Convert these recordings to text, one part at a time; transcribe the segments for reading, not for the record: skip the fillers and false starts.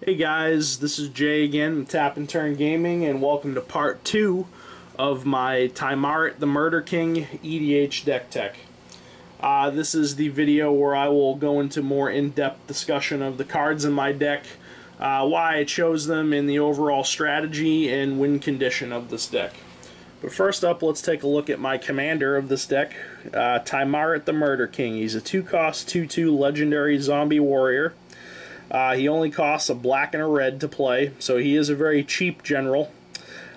Hey guys, this is Jay again from Tap and Turn Gaming, and welcome to part 2 of my Tymaret the Murder King EDH deck tech. This is the video where I will go into more in-depth discussion of the cards in my deck, why I chose them, and the overall strategy and win condition of this deck. But first up, let's take a look at my commander of this deck, Tymaret the Murder King. He's a 2-cost, 2/2 legendary zombie warrior. He only costs a black and a red to play, so he is a very cheap general.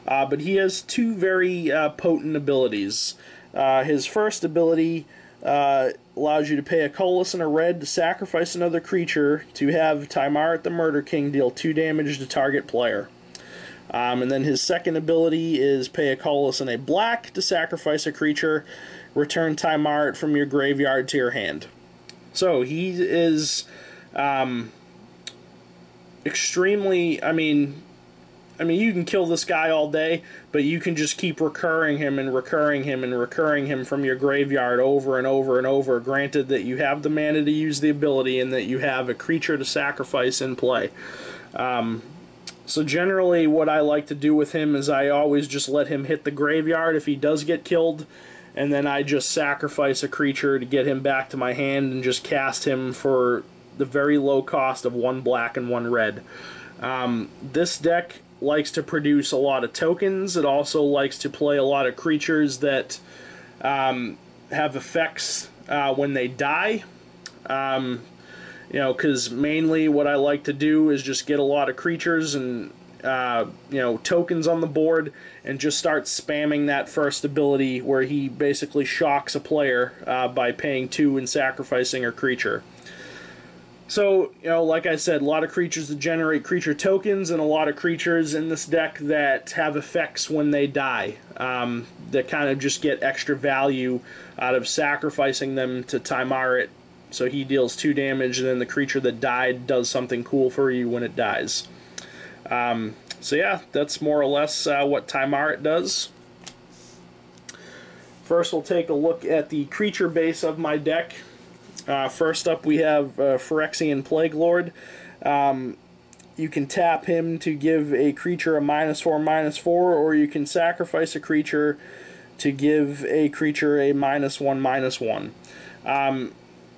But he has two very potent abilities. His first ability allows you to pay a colorless and a red to sacrifice another creature to have Tymaret the Murder King deal 2 damage to target player. And then his second ability is pay a colorless and a black to sacrifice a creature, return Tymaret from your graveyard to your hand. So he is extremely, I mean you can kill this guy all day, but you can just keep recurring him and recurring him and recurring him from your graveyard over and over and over, granted that you have the mana to use the ability and that you have a creature to sacrifice in play. So generally what I like to do with him is I always just let him hit the graveyard if he does get killed, and then I just sacrifice a creature to get him back to my hand and just cast him for the very low cost of 1 black and 1 red. This deck likes to produce a lot of tokens. It also likes to play a lot of creatures that have effects when they die. You know, because mainly what I like to do is just get a lot of creatures and tokens on the board and just start spamming that first ability where he basically shocks a player by paying 2 and sacrificing a creature. So, like I said, a lot of creatures that generate creature tokens and a lot of creatures in this deck that have effects when they die, that kind of just get extra value out of sacrificing them to Tymaret. So he deals 2 damage, and then the creature that died does something cool for you when it dies. So yeah, that's more or less what Tymaret does. First, we'll take a look at the creature base of my deck. First up, we have Phyrexian Plaguelord. You can tap him to give a creature a -4/-4, or you can sacrifice a creature to give a creature a -1/-1.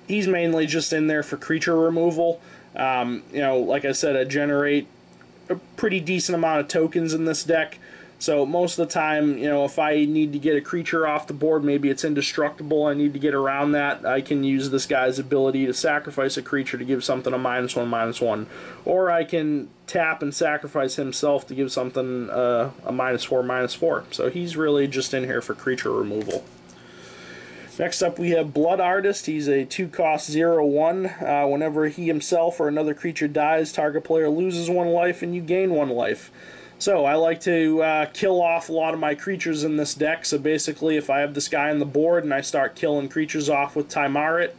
He's mainly just in there for creature removal. Like I said, I generate a pretty decent amount of tokens in this deck. So most of the time, if I need to get a creature off the board, maybe it's indestructible, I need to get around that, I can use this guy's ability to sacrifice a creature to give something a -1/-1. Or I can tap and sacrifice himself to give something a -4/-4. So he's really just in here for creature removal. Next up, we have Blood Artist. He's a 2-cost 0/1. Whenever he himself or another creature dies, target player loses 1 life and you gain 1 life. So I like to kill off a lot of my creatures in this deck. So basically, if I have this guy on the board and I start killing creatures off with Tymaret,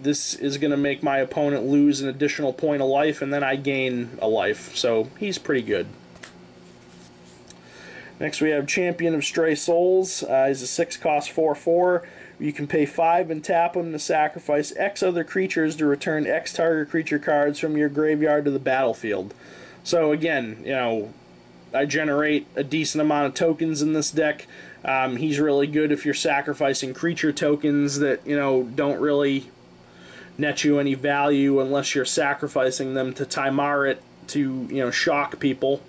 this is going to make my opponent lose an additional point of life, and then I gain a life. So he's pretty good. Next we have Champion of Stray Souls. He's a 6-cost 4/4. You can pay 5 and tap him to sacrifice X other creatures to return X target creature cards from your graveyard to the battlefield. So again, I generate a decent amount of tokens in this deck. He's really good if you're sacrificing creature tokens that, don't really net you any value unless you're sacrificing them to Tymaret to, shock people.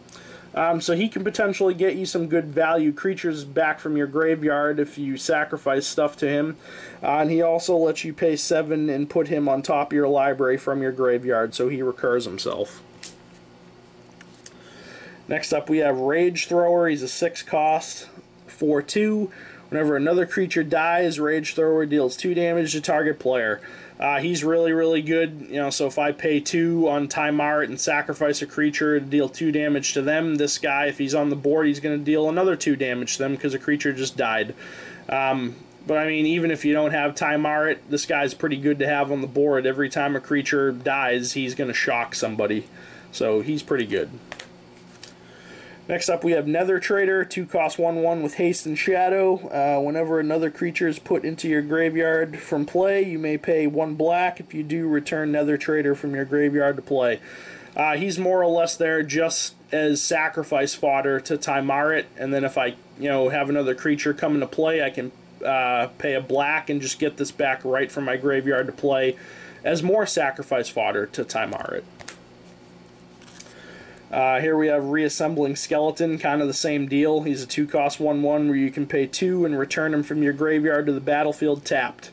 So he can potentially get you some good value creatures back from your graveyard if you sacrifice stuff to him. And he also lets you pay 7 and put him on top of your library from your graveyard, so he recurs himself. Next up we have Rage Thrower. He's a 6-cost 4/2. Whenever another creature dies, Rage Thrower deals 2 damage to target player. He's really, really good. So if I pay 2 on Tymaret and sacrifice a creature to deal 2 damage to them, this guy, if he's on the board, he's going to deal another 2 damage to them because a creature just died. But I mean, even if you don't have Tymaret, this guy's pretty good to have on the board. Every time a creature dies, he's going to shock somebody. So he's pretty good. Next up we have Nether Traitor, 2 cost 1/1 with haste and shadow. Whenever another creature is put into your graveyard from play, you may pay 1 black. If you do, return Nether Traitor from your graveyard to play. He's more or less there just as sacrifice fodder to Tymaret, and then if I have another creature come into play, I can pay a black and just get this back right from my graveyard to play as more sacrifice fodder to Tymaret. Here we have Reassembling Skeleton, kind of the same deal. He's a 2 cost 1/1 where you can pay 2 and return him from your graveyard to the battlefield tapped.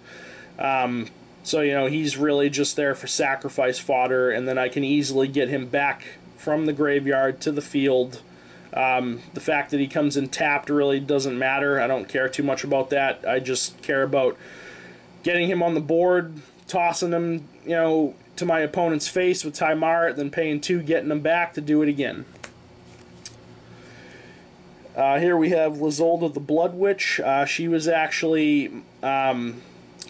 So, he's really just there for sacrifice fodder, and then I can easily get him back from the graveyard to the field. The fact that he comes in tapped really doesn't matter. I don't care too much about that. I just care about getting him on the board, tossing him, to my opponent's face with Tymaret, then paying 2, getting him back to do it again. Here we have Lyzolda the Blood Witch. She was actually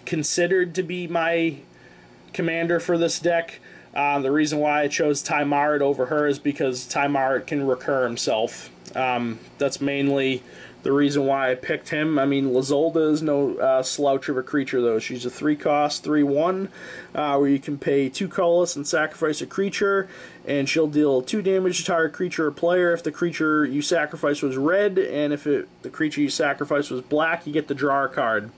considered to be my commander for this deck. The reason why I chose Tymaret over her is because Tymaret can recur himself. That's mainly the reason why I picked him. I mean, Lyzolda is no slouch of a creature, though. She's a 3 cost 3/1, where you can pay 2 colorless and sacrifice a creature, and she'll deal 2 damage to target creature or player if the creature you sacrifice was red, and if the creature you sacrifice was black, you get to draw a card.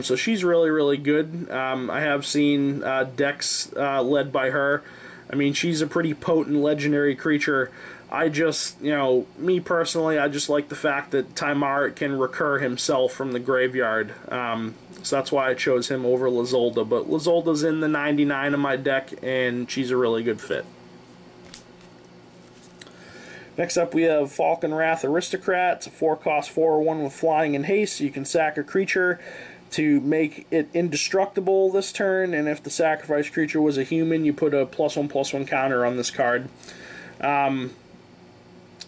So she's really, really good. I have seen decks led by her. I mean, she's a pretty potent legendary creature. I just, me personally, I just like the fact that Tymaret can recur himself from the graveyard. So that's why I chose him over Lyzolda. But Lyzolda's in the 99 of my deck, and she's a really good fit. Next up we have Falkenrath Aristocrat. It's a 4 cost 4/1 with flying and haste. So you can sack a creature to make it indestructible this turn, and if the sacrifice creature was a human, you put a +1/+1 counter on this card.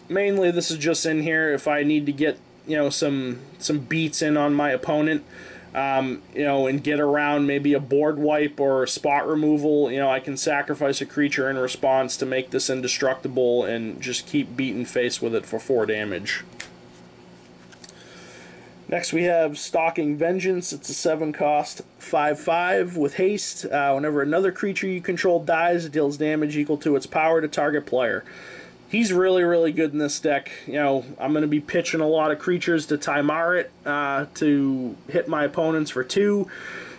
Mainly this is just in here if I need to get some beats in on my opponent, and get around maybe a board wipe or spot removal. I can sacrifice a creature in response to make this indestructible and just keep beating face with it for 4 damage. Next we have Stalking Vengeance. It's a 7 cost 5/5 with haste. Whenever another creature you control dies, it deals damage equal to its power to target player. He's really, really good in this deck. I'm going to be pitching a lot of creatures to Tymaret to hit my opponents for 2.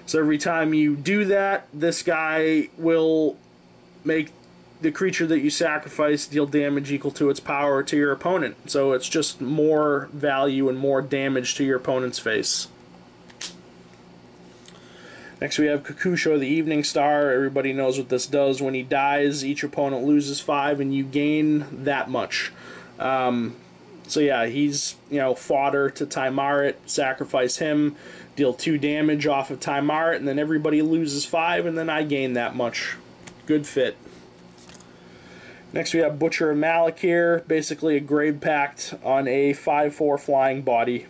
So every time you do that, this guy will make the creature that you sacrifice deal damage equal to its power to your opponent. So it's just more value and more damage to your opponent's face. Next we have Kakusho the Evening Star. Everybody knows what this does. When he dies, each opponent loses 5 and you gain that much. So yeah, he's fodder to Tymaret. Sacrifice him, deal 2 damage off of Tymaret, and then everybody loses 5 and then I gain that much. Good fit. Next we have Butcher of Malakir, basically a Grave Pact on a 5/4 flying body.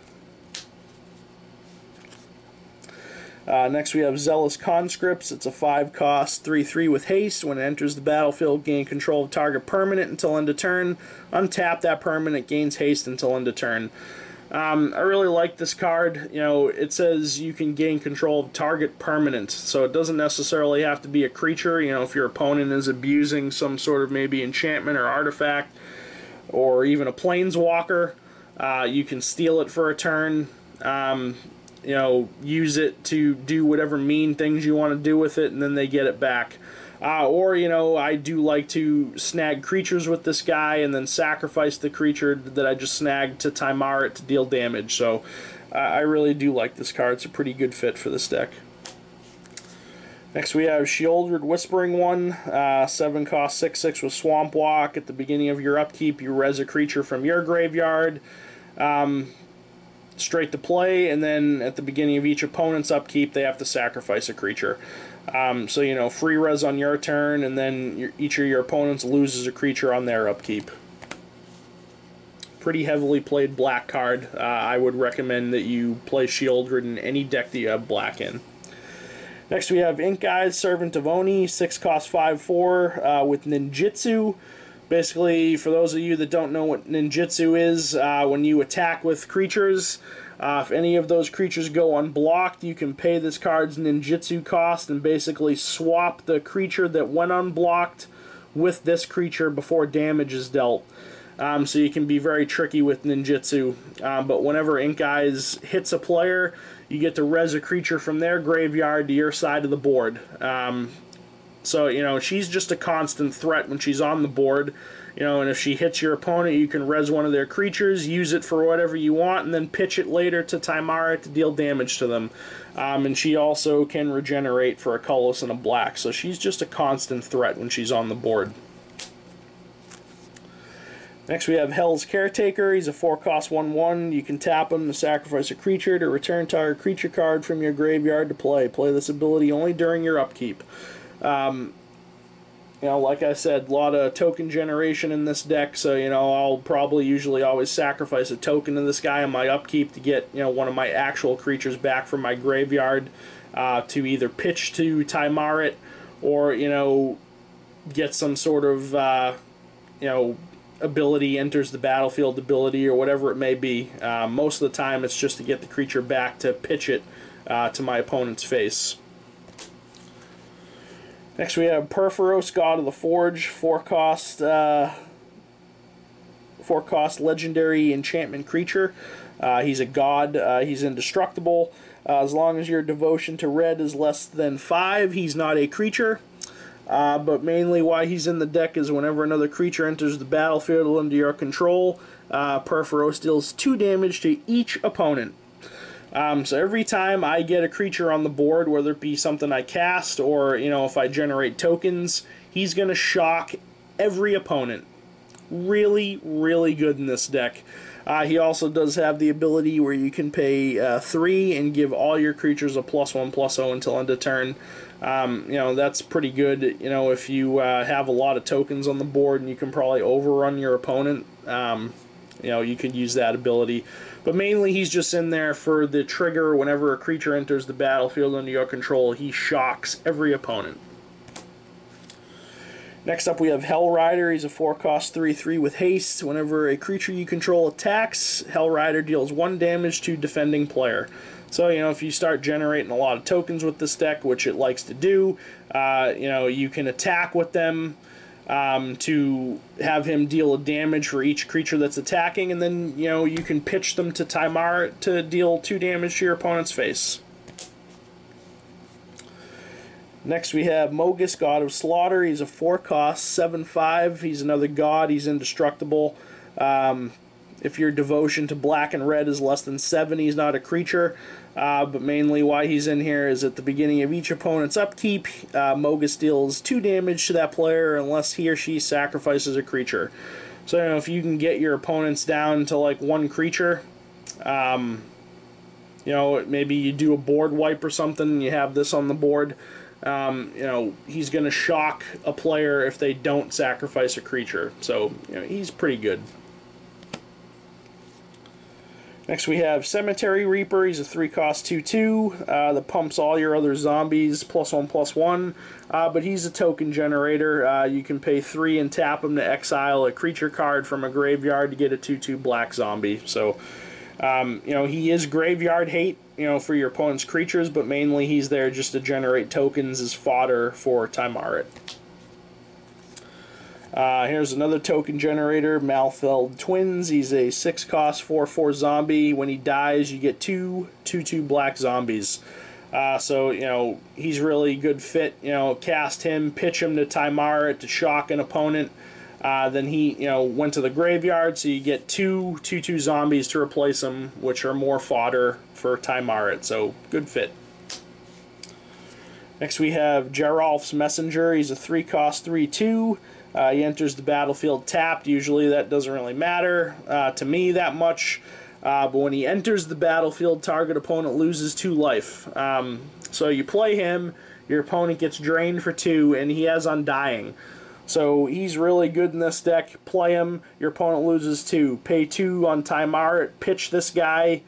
Next we have Zealous Conscripts. It's a 5 cost 3/3 with haste. When it enters the battlefield, gain control of target permanent until end of turn. Untap that permanent, gains haste until end of turn. I really like this card. It says you can gain control of target permanent, so it doesn't necessarily have to be a creature. If your opponent is abusing some sort of maybe enchantment or artifact, or even a planeswalker, you can steal it for a turn. Use it to do whatever mean things you want to do with it, and then they get it back. Or, I do like to snag creatures with this guy and then sacrifice the creature that I just snagged to Tymaret to deal damage. So I really do like this card. It's a pretty good fit for this deck. Next we have Sheoldred Whispering One, 7 cost 6/6 with Swamp Walk. At the beginning of your upkeep, you res a creature from your graveyard. Straight to play, and then at the beginning of each opponent's upkeep, they have to sacrifice a creature. So, free res on your turn, and then each of your opponents loses a creature on their upkeep. Pretty heavily played black card. I would recommend that you play Sheoldred in any deck that you have black in. Next we have Ink Eyes, Servant of Oni, 6 cost 5/4 with Ninjutsu. Basically, for those of you that don't know what ninjutsu is, when you attack with creatures, if any of those creatures go unblocked, you can pay this card's ninjutsu cost and basically swap the creature that went unblocked with this creature before damage is dealt. So you can be very tricky with ninjutsu. But whenever Ink Eyes hits a player, you get to res a creature from their graveyard to your side of the board. So, you know, she's just a constant threat when she's on the board. You know, and if she hits your opponent, you can res one of their creatures, use it for whatever you want, and then pitch it later to Tymaret to deal damage to them. And she also can regenerate for a colorless and a black. So she's just a constant threat when she's on the board. Next we have Hell's Caretaker. He's a 4-cost 1/1. You can tap him to sacrifice a creature to return target creature card from your graveyard to play. Play this ability only during your upkeep. You know, like I said, a lot of token generation in this deck, so, you know, I'll probably usually always sacrifice a token to this guy on my upkeep to get, you know, one of my actual creatures back from my graveyard to either pitch to Tymaret or, you know, get some sort of, you know, ability, enters the battlefield ability or whatever it may be. Most of the time it's just to get the creature back to pitch it to my opponent's face. Next we have Purphoros, God of the Forge, 4-cost legendary enchantment creature. He's a god, he's indestructible. As long as your devotion to red is less than 5, he's not a creature. But mainly why he's in the deck is whenever another creature enters the battlefield under your control, Purphoros deals 2 damage to each opponent. So every time I get a creature on the board, whether it be something I cast or, you know, if I generate tokens, he's going to shock every opponent. Really, really good in this deck. He also does have the ability where you can pay 3 and give all your creatures a +1/+0 until end of turn. You know, that's pretty good, you know, if you have a lot of tokens on the board and you can probably overrun your opponent. You know, you could use that ability. But mainly he's just in there for the trigger. Whenever a creature enters the battlefield under your control, he shocks every opponent. Next up we have Hellrider. He's a 4-cost 3/3 with haste. Whenever a creature you control attacks, Hellrider deals 1 damage to defending player. So, you know, if you start generating a lot of tokens with this deck, which it likes to do, you know, you can attack with them to have him deal a damage for each creature that's attacking, and then, you know, you can pitch them to Tymaret to deal 2 damage to your opponent's face. Next we have Mogis, God of Slaughter. He's a 4-cost 7/5. He's another god. He's indestructible. If your devotion to black and red is less than 7, he's not a creature. But mainly why he's in here is at the beginning of each opponent's upkeep, Mogis deals 2 damage to that player unless he or she sacrifices a creature. So, you know, if you can get your opponents down to like 1 creature, you know, maybe you do a board wipe or something and you have this on the board, you know, he's going to shock a player if they don't sacrifice a creature. So, you know, he's pretty good. Next we have Cemetery Reaper. He's a 3-cost 2/2 that pumps all your other zombies +1/+1, but he's a token generator. You can pay 3 and tap him to exile a creature card from a graveyard to get a 2/2 black zombie. So, you know, he is graveyard hate, you know, for your opponent's creatures, but mainly he's there just to generate tokens as fodder for Tymaret. Here's another token generator, Malfeld Twins. He's a 6-cost 4/4 zombie. When he dies, you get 2/2 black zombies. So, you know, he's really good fit. You know, cast him, pitch him to Tymaret to shock an opponent. Then he, you know, went to the graveyard, so you get 2/2 zombies to replace him, which are more fodder for Tymaret. So, good fit. Next we have Geralf's Messenger. He's a 3-cost 3/2. He enters the battlefield tapped. Usually that doesn't really matter to me that much. But when he enters the battlefield, target opponent loses 2 life. So you play him, your opponent gets drained for 2, and he has Undying. So he's really good in this deck. Play him, your opponent loses 2. Pay 2 on Tymaret, pitch this guy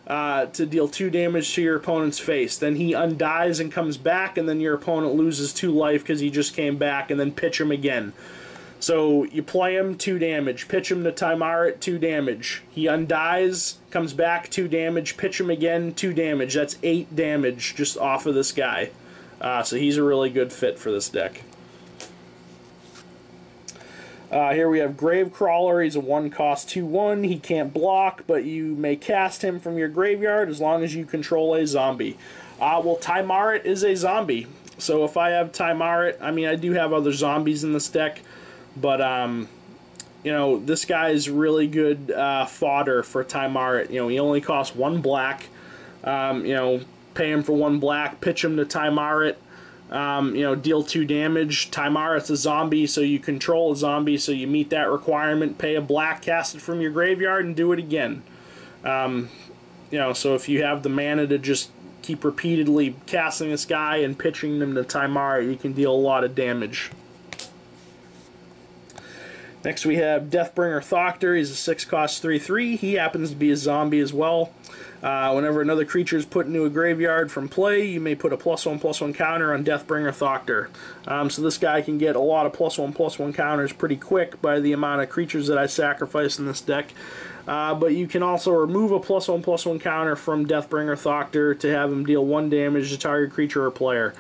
to deal 2 damage to your opponent's face. Then he undies and comes back, and then your opponent loses 2 life because he just came back, and then pitch him again. So you play him, 2 damage. Pitch him to Tymaret, 2 damage. He undies, comes back, 2 damage. Pitch him again, 2 damage. That's 8 damage just off of this guy. So he's a really good fit for this deck. Here we have Gravecrawler. He's a 1-cost 2/1. He can't block, but you may cast him from your graveyard as long as you control a zombie. Well, Tymaret is a zombie. So if I have Tymaret, I mean, I do have other zombies in this deck, but, you know, this guy is really good fodder for Tymaret. You know, he only costs 1 black. You know, pay him for 1 black, pitch him to Tymaret. You know, deal 2 damage. Tymaret's a zombie, so you control a zombie, so you meet that requirement. Pay a black, cast it from your graveyard, and do it again. You know, so if you have the mana to just keep repeatedly casting this guy and pitching them to Tymaret, you can deal a lot of damage. Next we have Deathbringer Thoctar. He's a 6-cost 3/3. He happens to be a zombie as well. Whenever another creature is put into a graveyard from play, you may put a +1/+1 counter on Deathbringer Thoctar. So this guy can get a lot of +1/+1 counters pretty quick by the amount of creatures that I sacrifice in this deck. But you can also remove a +1/+1 counter from Deathbringer Thoctar to have him deal 1 damage to target creature or player.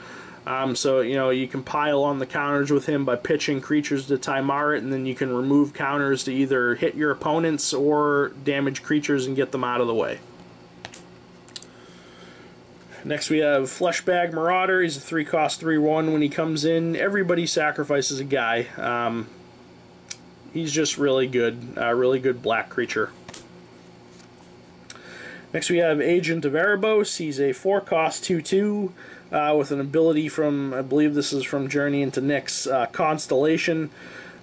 So, you know, you can pile on the counters with him by pitching creatures to Tymaret, and then you can remove counters to either hit your opponents or damage creatures and get them out of the way. Next we have Fleshbag Marauder. He's a 3-cost 3/1. When he comes in, everybody sacrifices a guy. He's just really good black creature. Next we have Agent of Erebos. He's a 4-cost 2/2 with an ability from, I believe this is from Journey into Nyx, Constellation.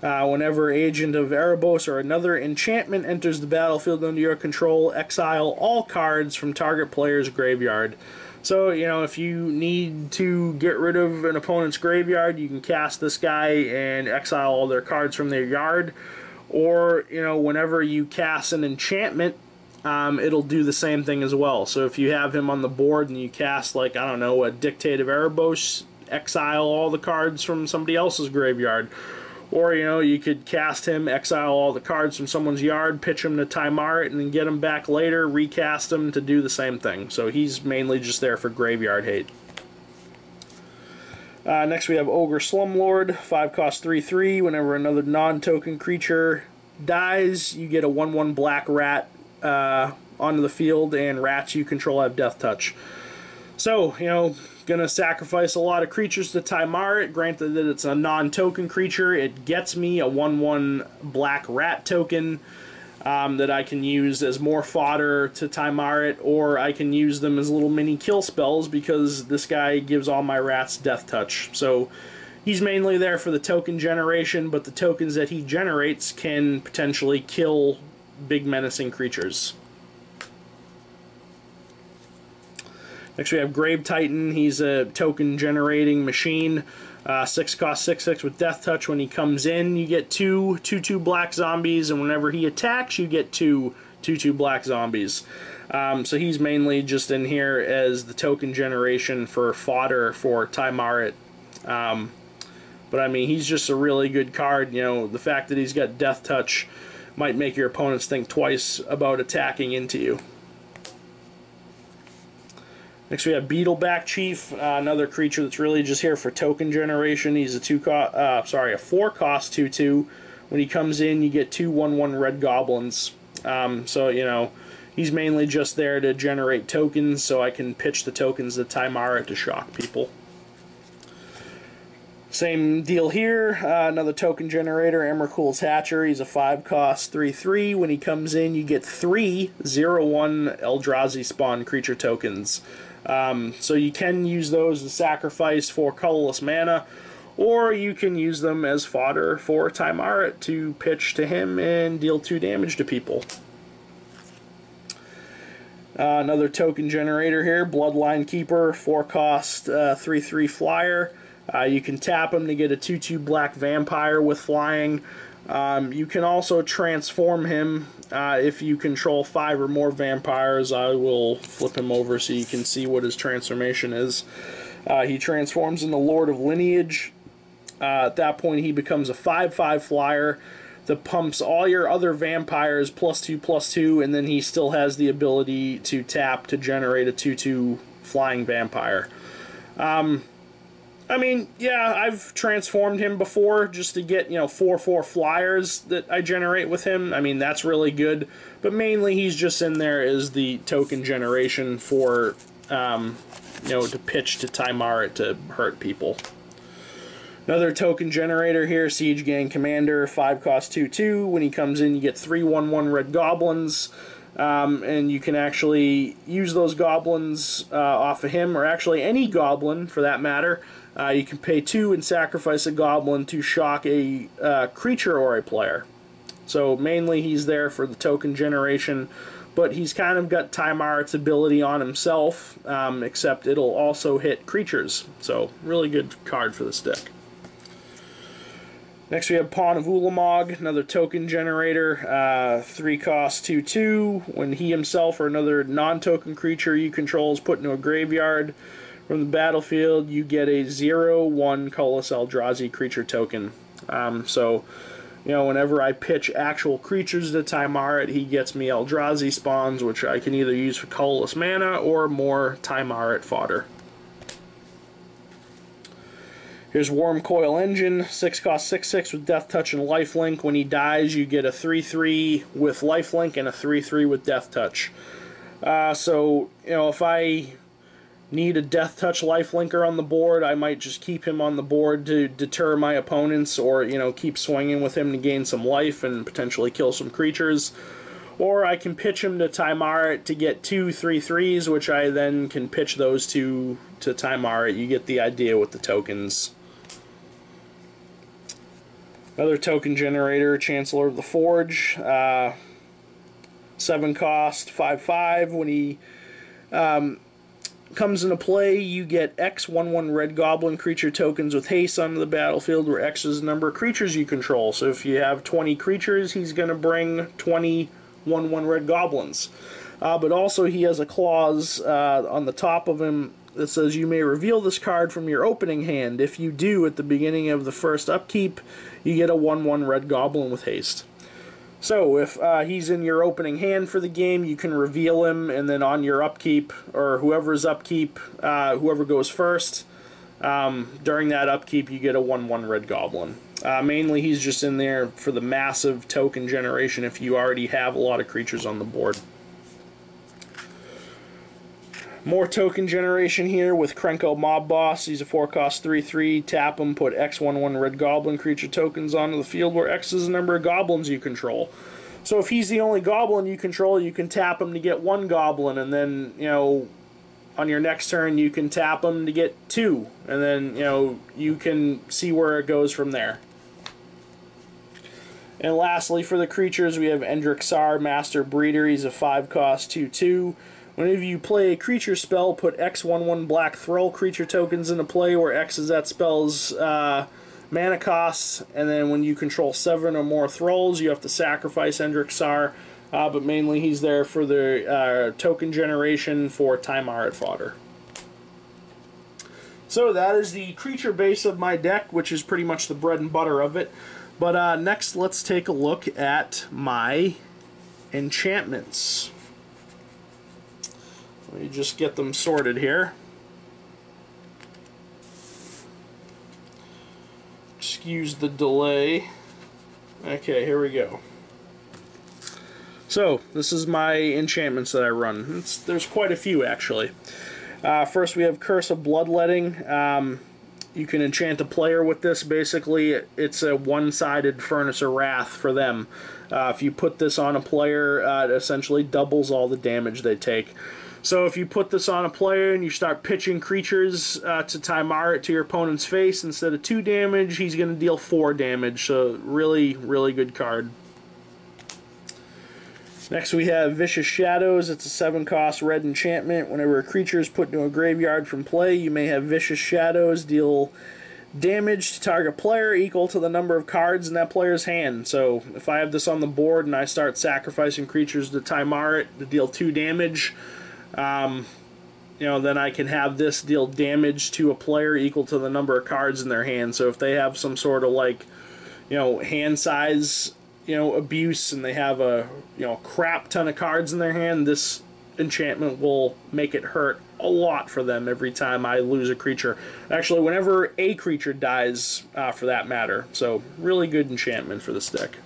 Whenever Agent of Erebos or another enchantment enters the battlefield under your control, exile all cards from target player's graveyard. So, you know, if you need to get rid of an opponent's graveyard, you can cast this guy and exile all their cards from their yard. Or, you know, whenever you cast an enchantment, it'll do the same thing as well. So if you have him on the board and you cast, like, I don't know, a Dictate of Erebos, exile all the cards from somebody else's graveyard. Or, you know, you could cast him, exile all the cards from someone's yard, pitch him to Tymaret, and then get him back later, recast him to do the same thing. So he's mainly just there for graveyard hate. Next we have Ogre Slumlord, 5-cost 3/3. Whenever another non-token creature dies, you get a 1/1 black rat onto the field, and rats you control have Death Touch. So, you know, gonna sacrifice a lot of creatures to Tymaret. Granted that it's a non-token creature, it gets me a 1/1 black rat token that I can use as more fodder to Tymaret, or I can use them as little mini kill spells because this guy gives all my rats Death Touch. So he's mainly there for the token generation, but the tokens that he generates can potentially kill big menacing creatures. Next we have Grave Titan. He's a token generating machine. 6-cost 6/6 with Death Touch. When he comes in, you get 2/2 black zombies, and whenever he attacks, you get 2/2 black zombies. So he's mainly just in here as the token generation for fodder for Tymaret. But I mean, he's just a really good card. You know, the fact that he's got Death Touch might make your opponents think twice about attacking into you. Next we have Beetleback Chief, another creature that's really just here for token generation. He's a 4-cost 2/2. When he comes in, you get 2/1/1 red goblins. So, you know, he's mainly just there to generate tokens, so I can pitch the tokens to Tymaret to shock people. Same deal here, another token generator, Emrakul's Hatcher. He's a 5-cost 3/3. When he comes in, you get 3 0/1 Eldrazi spawn creature tokens. So you can use those to sacrifice for colorless mana, or you can use them as fodder for Tymaret to pitch to him and deal 2 damage to people. Another token generator here, Bloodline Keeper, 4-cost 3/3 flyer. You can tap him to get a 2/2 black vampire with flying. You can also transform him if you control 5 or more vampires. I will flip him over so you can see what his transformation is. He transforms into Lord of Lineage. At that point, he becomes a 5/5 flyer that pumps all your other vampires +2/+2, and then he still has the ability to tap to generate a 2/2 flying vampire. I mean, yeah, I've transformed him before just to get, 4/4 flyers that I generate with him. I mean, that's really good. But mainly he's just in there as the token generation for, to pitch to Tymaret to hurt people. Another token generator here, Siege Gang Commander, 5 cost 2/2. When he comes in, you get 3/1/1 red goblins. And you can actually use those goblins off of him, or actually any goblin for that matter. You can pay 2 and sacrifice a goblin to shock a creature or a player. So mainly he's there for the token generation, but he's kind of got Tymaret's ability on himself, except it'll also hit creatures. So really good card for this deck. Next we have Pawn of Ulamog, another token generator, 3 cost 2/2. When he himself or another non-token creature you control is put into a graveyard from the battlefield, you get a 0/1 colorless Eldrazi creature token. Whenever I pitch actual creatures to Tymaret, he gets me Eldrazi spawns, which I can either use for colorless mana or more Tymaret fodder. Here's Wormcoil Engine, 6 cost 6/6 with Death Touch and Lifelink. When he dies, you get a 3/3 with Lifelink and a 3/3 with Death Touch. If I need a Death Touch Lifelinker on the board, I might just keep him on the board to deter my opponents, or, keep swinging with him to gain some life and potentially kill some creatures. Or I can pitch him to Tymaret to get 2 3/3s, which I then can pitch those to Tymaret. You get the idea with the tokens. Another token generator, Chancellor of the Forge, 7 cost, 5/5. When he comes into play, you get X 1/1 red goblin creature tokens with haste onto the battlefield, where X is the number of creatures you control. So if you have 20 creatures, he's going to bring 20 1/1 red goblins. But also he has a clause on the top of him that says you may reveal this card from your opening hand. If you do, at the beginning of the first upkeep, you get a 1/1 red goblin with haste. So if he's in your opening hand for the game, you can reveal him, and then on your upkeep, or whoever's upkeep, whoever goes first, during that upkeep, you get a 1/1 red goblin. Mainly he's just in there for the massive token generation if you already have a lot of creatures on the board. More token generation here with Krenko Mob Boss. He's a 4 cost 3/3. Tap him, put X 1/1 red goblin creature tokens onto the field, where X is the number of goblins you control. So if he's the only goblin you control, you can tap him to get 1 goblin, and then, on your next turn you can tap him to get 2, and then, you can see where it goes from there. And lastly, for the creatures, we have Endrek Sahr, Master Breeder. He's a 5 cost 2/2. Whenever you play a creature spell, put X 1/1 black Thrall creature tokens into play, where X is that spell's mana costs, and then when you control 7 or more Thralls, you have to sacrifice Endrek Sahr, but mainly he's there for the token generation for Tymaret fodder. So that is the creature base of my deck, which is pretty much the bread and butter of it. But next, let's take a look at my enchantments. Let me just get them sorted here. Excuse the delay. Okay, here we go. So, this is my enchantments that I run. There's quite a few, actually. First, we have Curse of Bloodletting. You can enchant a player with this. Basically, it's a one-sided Furnace of Wrath for them. If you put this on a player, it essentially doubles all the damage they take. So if you put this on a player and you start pitching creatures to Tymaret to your opponent's face, instead of 2 damage, he's going to deal 4 damage. So really, really good card. Next we have Vicious Shadows. It's a 7 cost red enchantment. Whenever a creature is put into a graveyard from play, you may have Vicious Shadows deal damage to target player equal to the number of cards in that player's hand. So if I have this on the board and I start sacrificing creatures to Tymaret to deal 2 damage, then I can have this deal damage to a player equal to the number of cards in their hand. So if they have some sort of like, hand size, abuse, and they have a, crap ton of cards in their hand, this enchantment will make it hurt a lot for them every time I lose a creature. Actually, whenever a creature dies, for that matter. So, really good enchantment for this deck.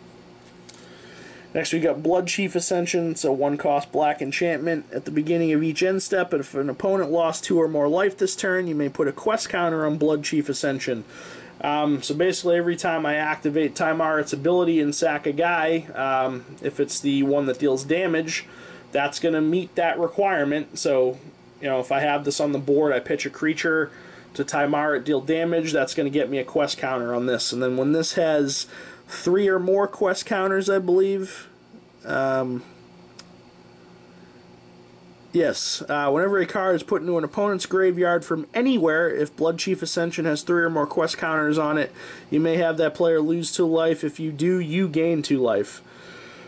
Next we got Blood Chief Ascension. It's a 1-cost black enchantment. At the beginning of each end step, if an opponent lost 2 or more life this turn, you may put a quest counter on Blood Chief Ascension. So basically every time I activate Tymaret's ability and sack a guy, if it's the one that deals damage, that's going to meet that requirement. So, if I have this on the board, I pitch a creature to Tymaret, deal damage, that's going to get me a quest counter on this. And then when this has 3 or more quest counters, I believe. Yes, whenever a card is put into an opponent's graveyard from anywhere, if Blood Chief Ascension has 3 or more quest counters on it, you may have that player lose 2 life. If you do, you gain 2 life.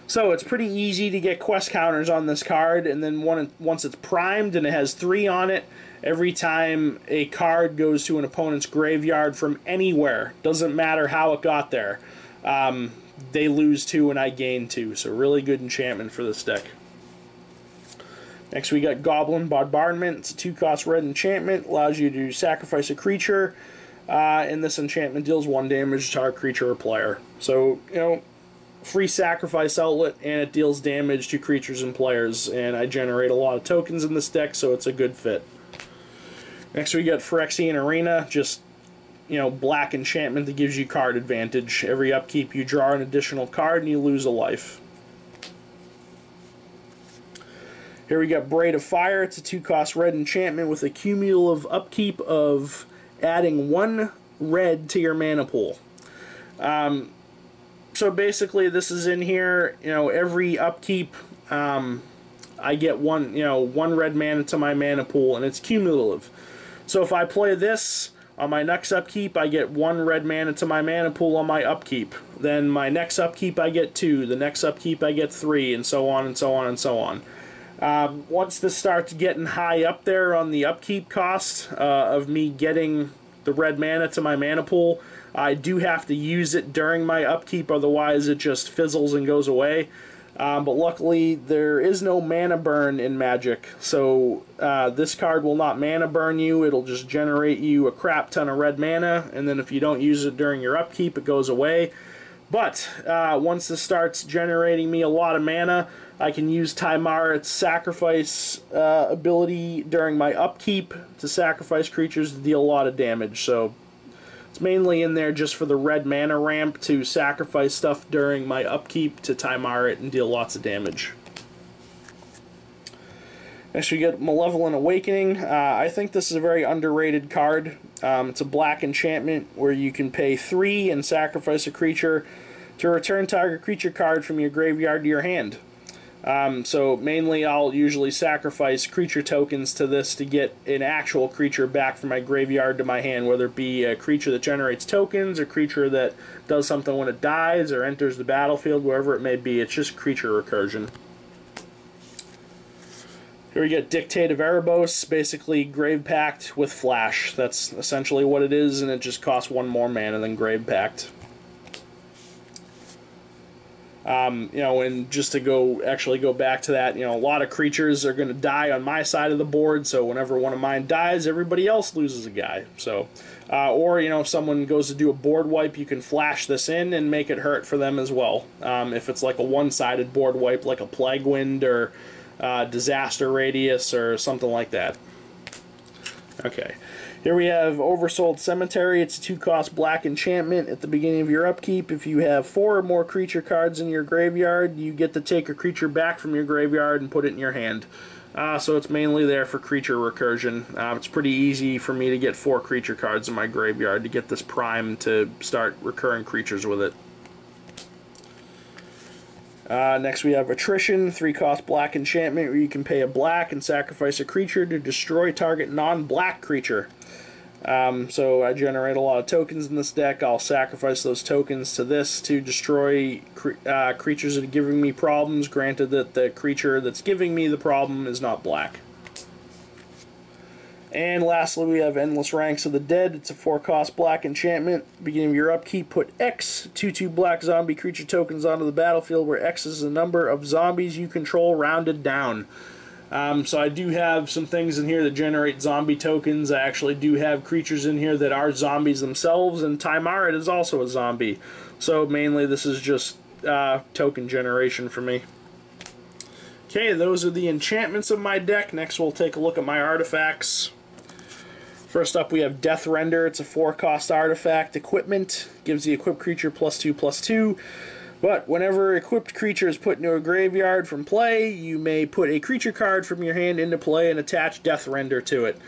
So it's pretty easy to get quest counters on this card, and then once it's primed and it has 3 on it, every time a card goes to an opponent's graveyard from anywhere, doesn't matter how it got there, they lose 2 and I gain 2. So really good enchantment for this deck. Next we got Goblin Bombardment. It's a 2-cost red enchantment. Allows you to sacrifice a creature, and this enchantment deals 1 damage to our creature or player. So, free sacrifice outlet, and it deals damage to creatures and players, and I generate a lot of tokens in this deck, so it's a good fit. Next we got Phyrexian Arena, just, black enchantment that gives you card advantage. Every upkeep you draw an additional card and you lose a life. Here we got Braid of Fire. It's a 2-cost red enchantment with a cumulative upkeep of adding 1 red to your mana pool. So basically this is in here, every upkeep I get 1 red mana to my mana pool, and it's cumulative. So if I play this on my next upkeep, I get 1 red mana to my mana pool on my upkeep. Then my next upkeep I get 2, the next upkeep I get 3, and so on and so on and so on. Once this starts getting high up there on the upkeep cost of me getting the red mana to my mana pool, I do have to use it during my upkeep, otherwise it just fizzles and goes away. But luckily there is no mana burn in Magic, so this card will not mana burn you. It'll just generate you a crap ton of red mana, and then if you don't use it during your upkeep, it goes away. But once this starts generating me a lot of mana, I can use Tymaret's sacrifice ability during my upkeep to sacrifice creatures to deal a lot of damage. So it's mainly in there just for the red mana ramp to sacrifice stuff during my upkeep to Tymaret and deal lots of damage. Next we get Malevolent Awakening. I think this is a very underrated card. It's a black enchantment where you can pay 3 and sacrifice a creature to return target creature card from your graveyard to your hand. So mainly I'll usually sacrifice creature tokens to this to get an actual creature back from my graveyard to my hand, whether it be a creature that generates tokens, a creature that does something when it dies or enters the battlefield, wherever it may be. It's just creature recursion. Here we get Agent of Erebos, basically Grave Pact with Flash. That's essentially what it is, and it just costs 1 more mana than Grave Pact. And just to go back to that, a lot of creatures are going to die on my side of the board, so whenever one of mine dies, everybody else loses a guy. So, or, if someone goes to do a board wipe, you can flash this in and make it hurt for them as well. If it's like a one-sided board wipe, like a Plague Wind or Disaster Radius or something like that. Okay. Here we have Oversold Cemetery. It's a 2-cost black enchantment. At the beginning of your upkeep, if you have 4 or more creature cards in your graveyard, you get to take a creature back from your graveyard and put it in your hand. So it's mainly there for creature recursion. It's pretty easy for me to get 4 creature cards in my graveyard to get this prime to start recurring creatures with it. Next we have Attrition, 3-cost black enchantment where you can pay a black and sacrifice a creature to destroy target non-black creature. So I generate a lot of tokens in this deck. I'll sacrifice those tokens to this to destroy creatures that are giving me problems, granted that the creature that's giving me the problem is not black. And lastly, we have Endless Ranks of the Dead. It's a 4-cost black enchantment. Beginning of your upkeep, put X 2/2 black zombie creature tokens onto the battlefield, where X is the number of zombies you control rounded down. So I do have some things in here that generate zombie tokens. I actually do have creatures in here that are zombies themselves, and Tymaret is also a zombie. So mainly this is just token generation for me. Okay, those are the enchantments of my deck. Next we'll take a look at my artifacts. First up we have Death Render. It's a 4-cost artifact. Equipment gives the equipped creature +2/+2. But whenever equipped creature is put into a graveyard from play, you may put a creature card from your hand into play and attach Death Render to it.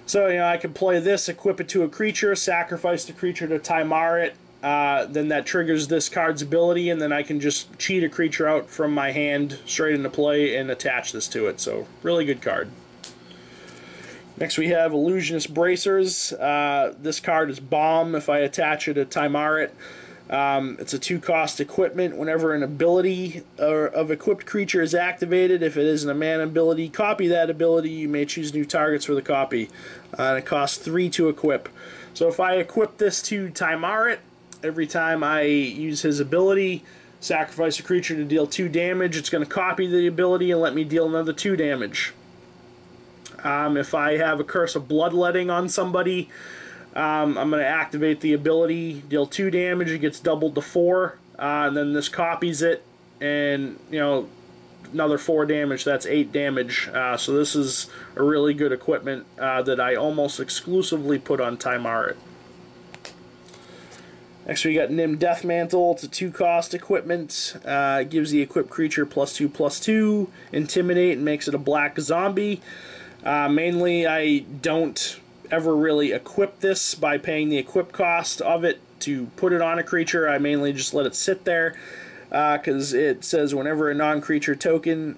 So, I can play this, equip it to a creature, sacrifice the creature to Tymaret, then that triggers this card's ability, and then I can just cheat a creature out from my hand straight into play and attach this to it. So, really good card. Next we have Illusionist Bracers. This card is bomb if I attach it to Tymaret. It's a 2-cost equipment. Whenever an ability of equipped creature is activated, if it isn't a mana ability, copy that ability. You may choose new targets for the copy. And it costs 3 to equip. So if I equip this to Tymaret, every time I use his ability, sacrifice a creature to deal 2 damage, it's going to copy the ability and let me deal another 2 damage. If I have a Curse of Bloodletting on somebody, I'm going to activate the ability, deal 2 damage, it gets doubled to 4, and then this copies it, and, another 4 damage, that's 8 damage. So this is a really good equipment that I almost exclusively put on Tymaret. Next we got Nim Deathmantle. It's a 2-cost equipment. It gives the equipped creature +2/+2, Intimidate, and makes it a black zombie. Mainly I don't ever really equip this by paying the equip cost of it to put it on a creature. I mainly just let it sit there because it says whenever a non-token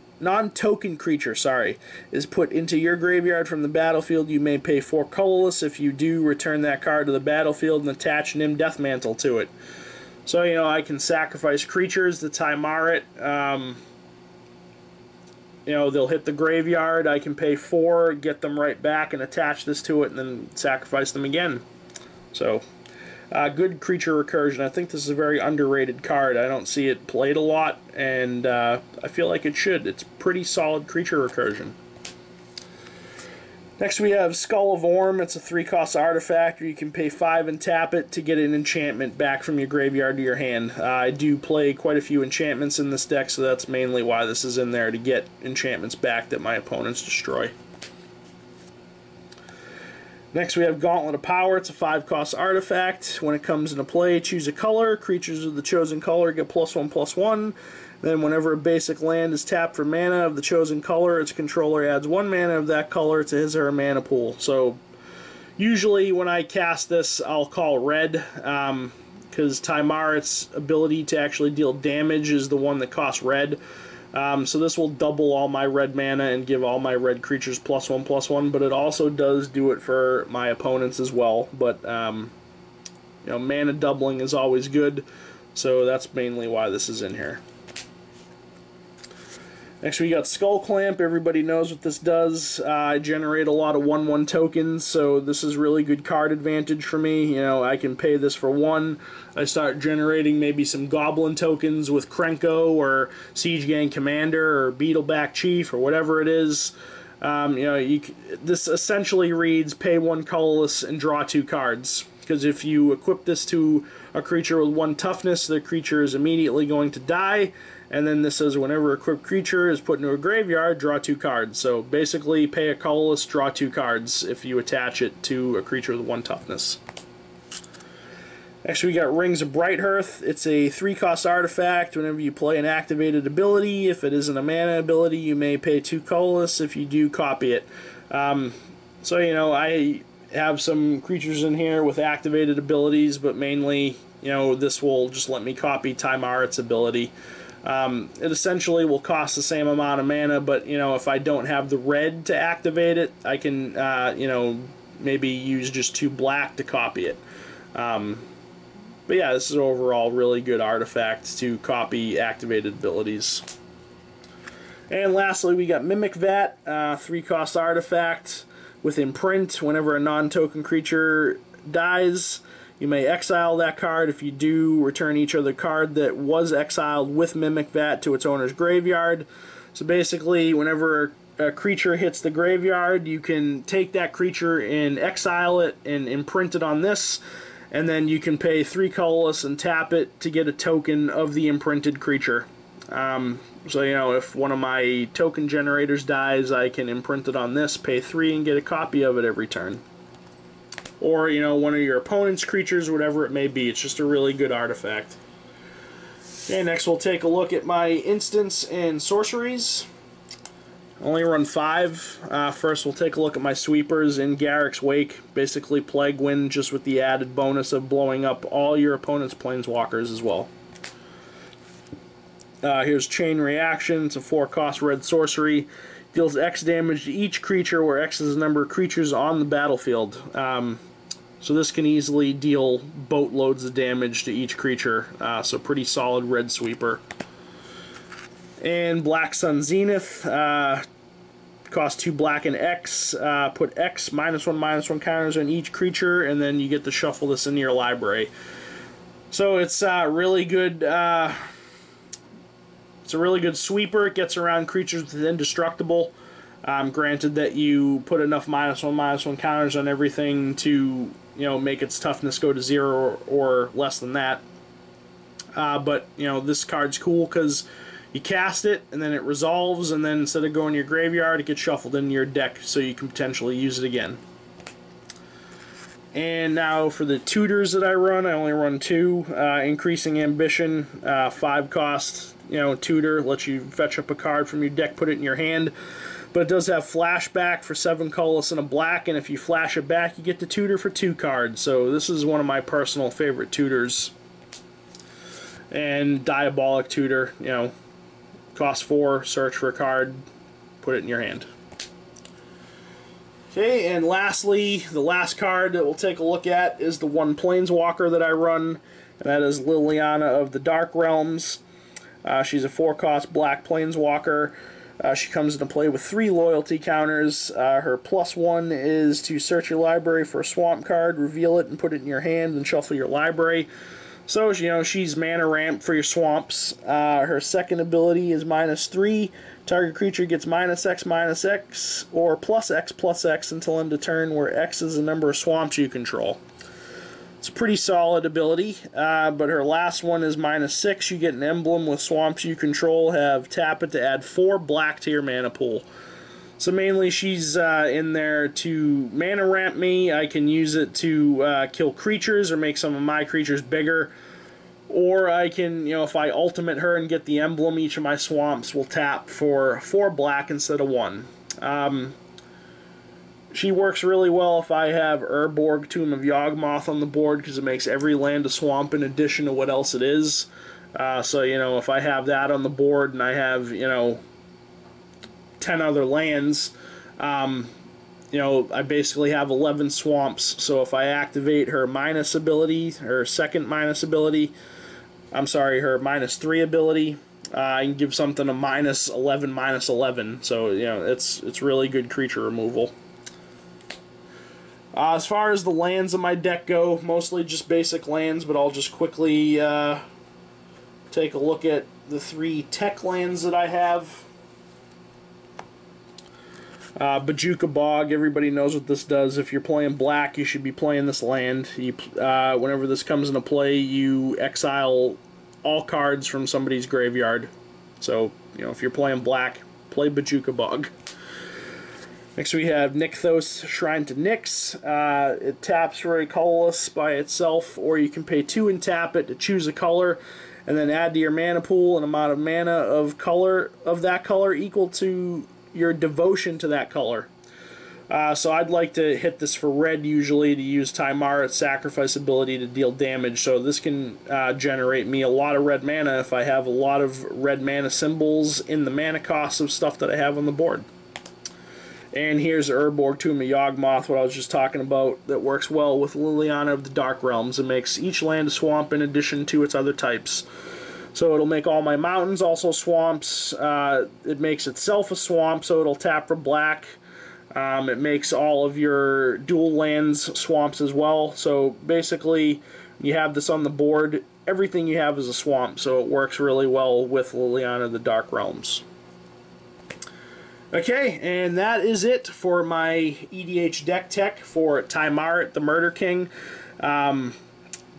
creature is put into your graveyard from the battlefield, you may pay 4 colorless. If you do, return that card to the battlefield and attach Nim Deathmantle to it. So I can sacrifice creatures, the Tymaret. They'll hit the graveyard, I can pay 4, get them right back, and attach this to it, and then sacrifice them again. So, good creature recursion. I think this is a very underrated card. I don't see it played a lot, and I feel like it should. It's pretty solid creature recursion. Next we have Skull of Orm. It's a 3-cost artifact where you can pay 5 and tap it to get an enchantment back from your graveyard to your hand. I do play quite a few enchantments in this deck, so that's mainly why this is in there, to get enchantments back that my opponents destroy. Next we have Gauntlet of Power. It's a 5-cost artifact. When it comes into play, choose a color. Creatures of the chosen color get +1/+1. Then whenever a basic land is tapped for mana of the chosen color, its controller adds 1 mana of that color to his or her mana pool. So usually when I cast this, I'll call red, because Tymaret's ability to actually deal damage is the one that costs red. So this will double all my red mana and give all my red creatures +1/+1, but it also does do it for my opponents as well. But mana doubling is always good, so that's mainly why this is in here. Next we got Skull Clamp. Everybody knows what this does. I generate a lot of 1/1 tokens, so this is really good card advantage for me. I can pay this for 1. I start generating maybe some Goblin tokens with Krenko or Siege Gang Commander or Beetleback Chief or whatever it is. This essentially reads pay 1 colorless and draw 2 cards. Because if you equip this to a creature with 1 toughness, the creature is immediately going to die. And then this says whenever equipped creature is put into a graveyard, draw 2 cards. So basically pay a colorless, draw 2 cards if you attach it to a creature with 1 toughness. Next we got Rings of Brighthearth. It's a 3-cost artifact. Whenever you play an activated ability, if it isn't a mana ability, you may pay 2 colorless. If you do, copy it. I have some creatures in here with activated abilities, but mainly, this will just let me copy Tymaret's ability. It essentially will cost the same amount of mana, but if I don't have the red to activate it, I can maybe use just 2 black to copy it. But yeah, this is overall really good artifact to copy activated abilities. And lastly, we got Mimic Vat, 3-cost artifact. with Imprint. Whenever a non-token creature dies, you may exile that card. If you do, return each other card that was exiled with Mimic Vat to its owner's graveyard. So basically, whenever a creature hits the graveyard, you can take that creature and exile it and imprint it on this, and then you can pay 3 colorless and tap it to get a token of the imprinted creature. So, you know, if one of my token generators dies, I can imprint it on this, pay 3, and get a copy of it every turn. Or, you know, one of your opponent's creatures, whatever it may be. It's just a really good artifact. Okay, next we'll take a look at my instants and sorceries. I only run 5. First we'll take a look at my sweepers in Garruk's Wake. Basically Plague Wind, just with the added bonus of blowing up all your opponent's planeswalkers as well. Here's Chain Reaction. It's a 4-cost red sorcery. Deals X damage to each creature, where X is the number of creatures on the battlefield. So this can easily deal boatloads of damage to each creature. So pretty solid red sweeper. And Black Sun Zenith. Cost 2 black and X. Put X -1/-1 counters on each creature, and then you get to shuffle this into your library. So it's really good. It's a really good sweeper. It gets around creatures with indestructible. Granted that you put enough -1/-1 counters on everything to, you know, make its toughness go to 0 or less than that. But, you know, this card's cool because you cast it, and then it resolves, and then instead of going to your graveyard, it gets shuffled into your deck, so you can potentially use it again. And now for the tutors that I only run 2. Increasing Ambition, 5 cost, you know, tutor, lets you fetch up a card from your deck, put it in your hand. But it does have Flashback for 7 colorless and a black, and if you flash it back, you get the tutor for 2 cards. So this is one of my personal favorite tutors. And Diabolic Tutor, you know, cost 4, search for a card, put it in your hand. Okay, and lastly, the last card that we'll take a look at is the one Planeswalker that I run, and that is Liliana of the Dark Realms. She's a 4-cost black Planeswalker. She comes into play with 3 loyalty counters. Her +1 is to search your library for a swamp card, reveal it, and put it in your hand, and shuffle your library. So, you know, she's mana ramp for your swamps. Her second ability is -3. Target creature gets -X/-X, or +X/+X until end of turn, where X is the number of swamps you control. It's a pretty solid ability, but her last one is -6. You get an emblem with swamps you control, have tap it to add 4 black to your mana pool. So mainly she's in there to mana ramp me. I can use it to kill creatures or make some of my creatures bigger. Or I can, you know, if I ultimate her and get the emblem, each of my swamps will tap for 4 black instead of 1. She works really well if I have Urborg, Tomb of Yawgmoth on the board, because it makes every land a swamp in addition to what else it is. So, you know, if I have that on the board and I have, you know, 10 other lands, you know, I basically have 11 swamps. So if I activate her minus ability, her second minus ability, I'm sorry, her -3 ability, I can give something a -11, -11. So, you know, it's really good creature removal. As far as the lands in my deck go, mostly just basic lands, but I'll just quickly take a look at the 3 tech lands that I have. Bojuka Bog, everybody knows what this does. If you're playing black, you should be playing this land. Whenever this comes into play, you exile all cards from somebody's graveyard. So, you know, if you're playing black, play Bojuka Bog. Next we have Nykthos, Shrine to Nyx. It taps for a colorless by itself, or you can pay 2 and tap it to choose a color, and then add to your mana pool an amount of mana of that color equal to your devotion to that color. So I'd like to hit this for red usually to use Tymaret's sacrifice ability to deal damage. So this can generate me a lot of red mana if I have a lot of red mana symbols in the mana cost of stuff that I have on the board. And here's Urborg, Tomb of Yawgmoth, what I was just talking about, that works well with Liliana of the Dark Realms. It makes each land a swamp in addition to its other types. So it'll make all my mountains also swamps. It makes itself a swamp, so it'll tap for black. It makes all of your dual lands swamps as well. So basically, you have this on the board, everything you have is a swamp, so it works really well with Liliana of the Dark Realms. Okay, and that is it for my EDH deck tech for Tymaret, the Murder King.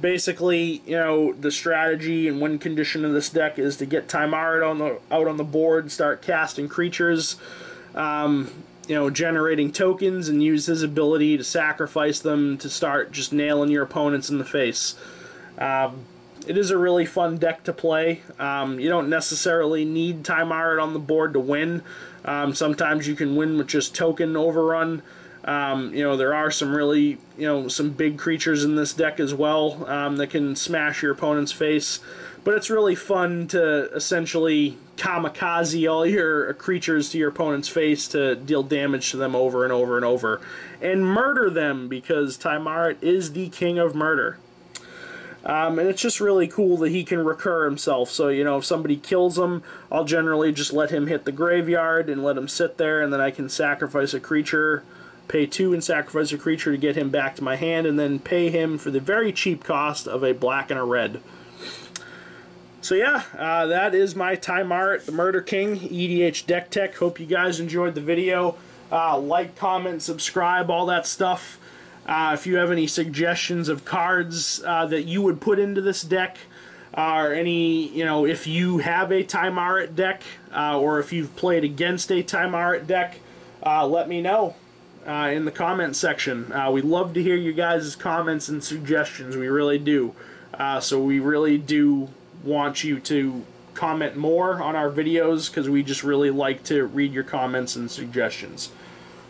Basically, you know, the strategy and win condition of this deck is to get Tymaret out on the board, start casting creatures, you know, generating tokens, and use his ability to sacrifice them to start just nailing your opponents in the face. It is a really fun deck to play. You don't necessarily need Tymaret on the board to win. Sometimes you can win with just token overrun. You know, there are some really, you know, some big creatures in this deck as well that can smash your opponent's face. But it's really fun to essentially kamikaze all your creatures to your opponent's face to deal damage to them over and over and over. And murder them, because Tymaret is the king of murder. And it's just really cool that he can recur himself. So, you know, if somebody kills him, I'll generally just let him hit the graveyard and let him sit there, and then I can sacrifice a creature, pay 2 and sacrifice a creature to get him back to my hand, and then pay him for the very cheap cost of a black and a red. So yeah, that is my Tymaret, the Murder King, EDH deck tech. Hope you guys enjoyed the video. Like, comment, subscribe, all that stuff. If you have any suggestions of cards that you would put into this deck, or any, you know, if you have a Tymaret deck, or if you've played against a Tymaret deck, let me know in the comment section. We love to hear you guys' comments and suggestions. We really do. So we really do want you to comment more on our videos, because we just really like to read your comments and suggestions.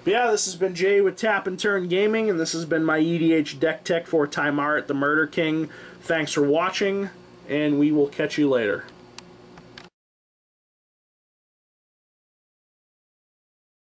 But yeah, this has been Jay with Tap and Turn Gaming, and this has been my EDH deck tech for Tymaret, the Murder King. Thanks for watching, and we will catch you later.